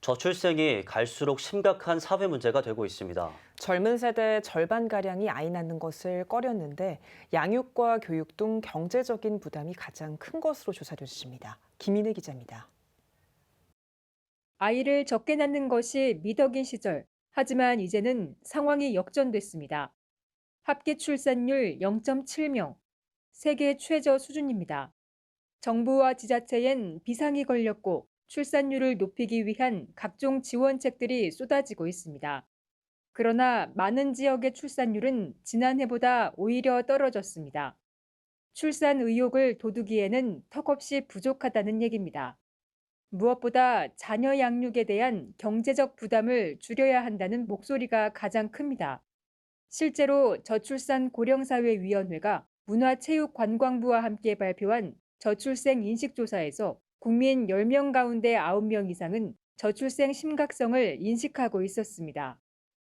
저출생이 갈수록 심각한 사회 문제가 되고 있습니다. 젊은 세대 절반가량이 아이 낳는 것을 꺼렸는데 양육과 교육 등 경제적인 부담이 가장 큰 것으로 조사됐습니다. 김인혜 기자입니다. 아이를 적게 낳는 것이 미덕인 시절. 하지만 이제는 상황이 역전됐습니다. 합계 출산율 0.7명, 세계 최저 수준입니다. 정부와 지자체엔 비상이 걸렸고 출산율을 높이기 위한 각종 지원책들이 쏟아지고 있습니다. 그러나 많은 지역의 출산율은 지난해보다 오히려 떨어졌습니다. 출산 의욕을 돋우기에는 턱없이 부족하다는 얘기입니다. 무엇보다 자녀 양육에 대한 경제적 부담을 줄여야 한다는 목소리가 가장 큽니다. 실제로 저출산 고령사회위원회가 문화체육관광부와 함께 발표한 저출생 인식조사에서 국민 10명 가운데 9명 이상은 저출생 심각성을 인식하고 있었습니다.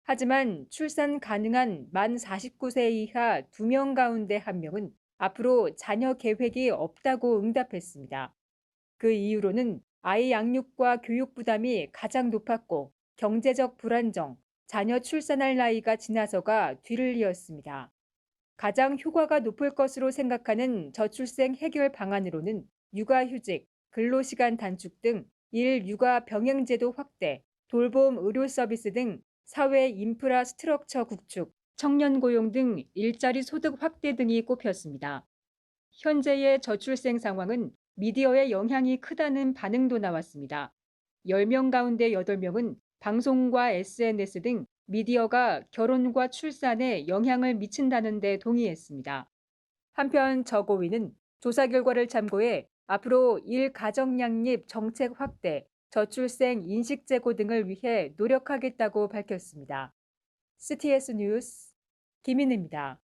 하지만 출산 가능한 만 49세 이하 2명 가운데 1명은 앞으로 자녀 계획이 없다고 응답했습니다. 그 이유로는 아이 양육과 교육 부담이 가장 높았고 경제적 불안정, 자녀 출산할 나이가 지나서가 뒤를 이었습니다. 가장 효과가 높을 것으로 생각하는 저출생 해결 방안으로는 육아휴직, 근로시간 단축 등 일 육아 병행제도 확대, 돌봄 의료 서비스 등 사회 인프라 스트럭처 구축, 청년 고용 등 일자리 소득 확대 등이 꼽혔습니다. 현재의 저출생 상황은 미디어의 영향이 크다는 반응도 나왔습니다. 10명 가운데 8명은 방송과 SNS 등 미디어가 결혼과 출산에 영향을 미친다는 데 동의했습니다. 한편 저고위는 조사 결과를 참고해 앞으로 일가정양립 정책 확대, 저출생 인식 제고 등을 위해 노력하겠다고 밝혔습니다. CTS 뉴스 김인혜입니다.